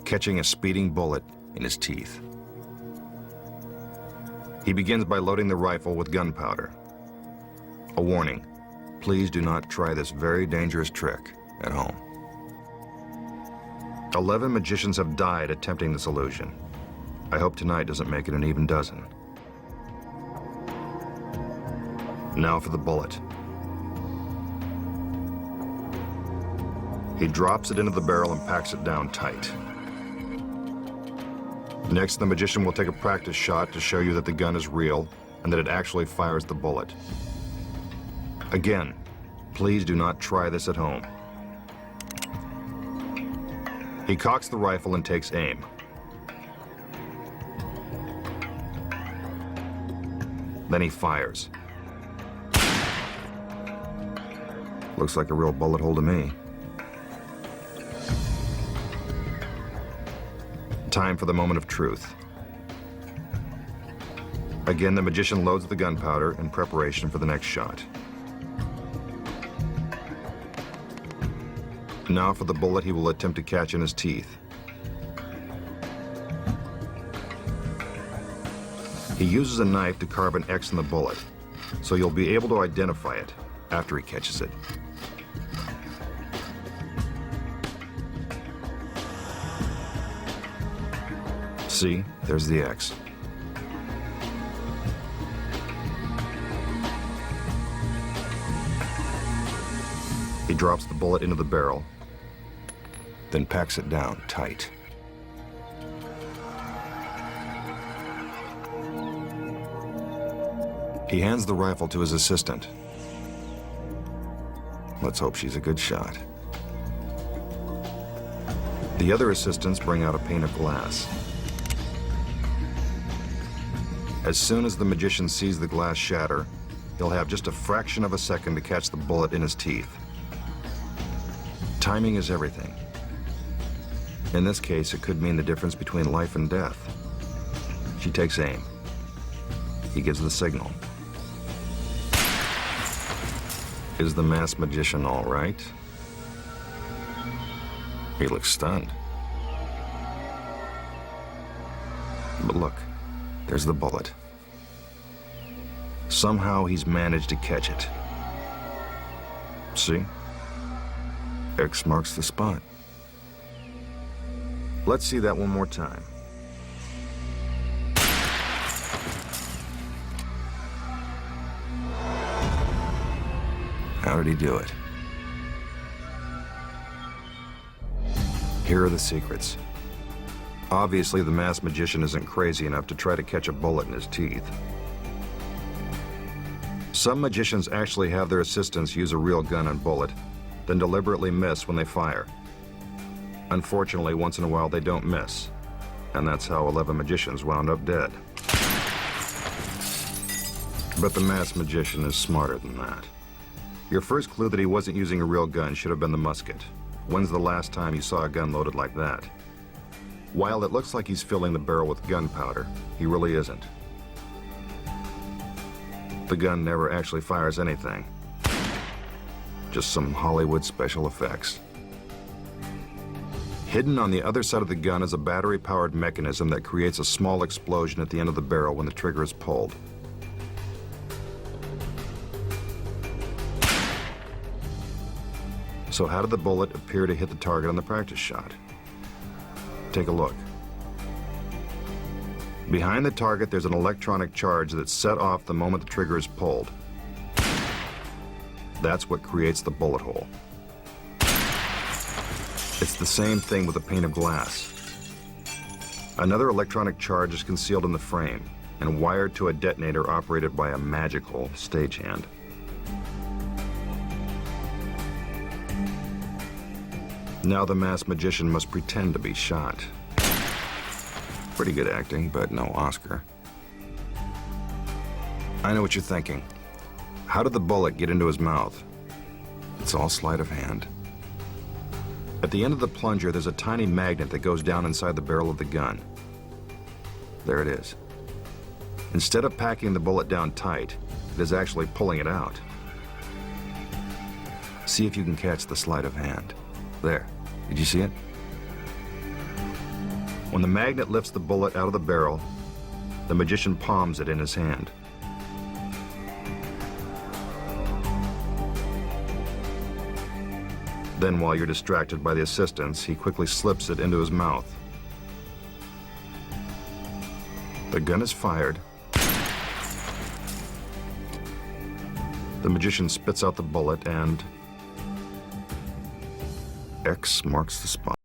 catching a speeding bullet in his teeth. He begins by loading the rifle with gunpowder. A warning, please do not try this very dangerous trick at home. 11 magicians have died attempting this illusion. I hope tonight doesn't make it an even dozen. Now for the bullet. He drops it into the barrel and packs it down tight. Next, the magician will take a practice shot to show you that the gun is real and that it actually fires the bullet. Again, please do not try this at home. He cocks the rifle and takes aim. Then he fires. Looks like a real bullet hole to me. Time for the moment of truth. Again, the magician loads the gunpowder in preparation for the next shot. Now for the bullet he will attempt to catch in his teeth. He uses a knife to carve an X in the bullet, so you'll be able to identify it after he catches it. See, there's the X. He drops the bullet into the barrel, then packs it down tight. He hands the rifle to his assistant. Let's hope she's a good shot. The other assistants bring out a pane of glass. As soon as the magician sees the glass shatter, he'll have just a fraction of a second to catch the bullet in his teeth. Timing is everything. In this case, it could mean the difference between life and death. She takes aim. He gives the signal. Is the masked magician all right? He looks stunned. But look, there's the bullet. Somehow he's managed to catch it. See? X marks the spot. Let's see that one more time. How did he do it? Here are the secrets. Obviously, the masked magician isn't crazy enough to try to catch a bullet in his teeth. Some magicians actually have their assistants use a real gun and bullet, then deliberately miss when they fire. Unfortunately, once in a while they don't miss, and that's how 11 magicians wound up dead. But the masked magician is smarter than that. Your first clue that he wasn't using a real gun should have been the musket. When's the last time you saw a gun loaded like that? While it looks like he's filling the barrel with gunpowder, he really isn't. The gun never actually fires anything. Just some Hollywood special effects. Hidden on the other side of the gun is a battery-powered mechanism that creates a small explosion at the end of the barrel when the trigger is pulled. So how did the bullet appear to hit the target on the practice shot? Take a look. Behind the target, there's an electronic charge that's set off the moment the trigger is pulled. That's what creates the bullet hole. It's the same thing with a pane of glass. Another electronic charge is concealed in the frame and wired to a detonator operated by a magical stagehand. Now the masked magician must pretend to be shot. Pretty good acting, but no Oscar. I know what you're thinking. How did the bullet get into his mouth? It's all sleight of hand. At the end of the plunger, there's a tiny magnet that goes down inside the barrel of the gun. There it is. Instead of packing the bullet down tight, it is actually pulling it out. See if you can catch the sleight of hand. There. Did you see it? When the magnet lifts the bullet out of the barrel, the magician palms it in his hand. Then, while you're distracted by the assistants, he quickly slips it into his mouth. The gun is fired. The magician spits out the bullet and X marks the spot.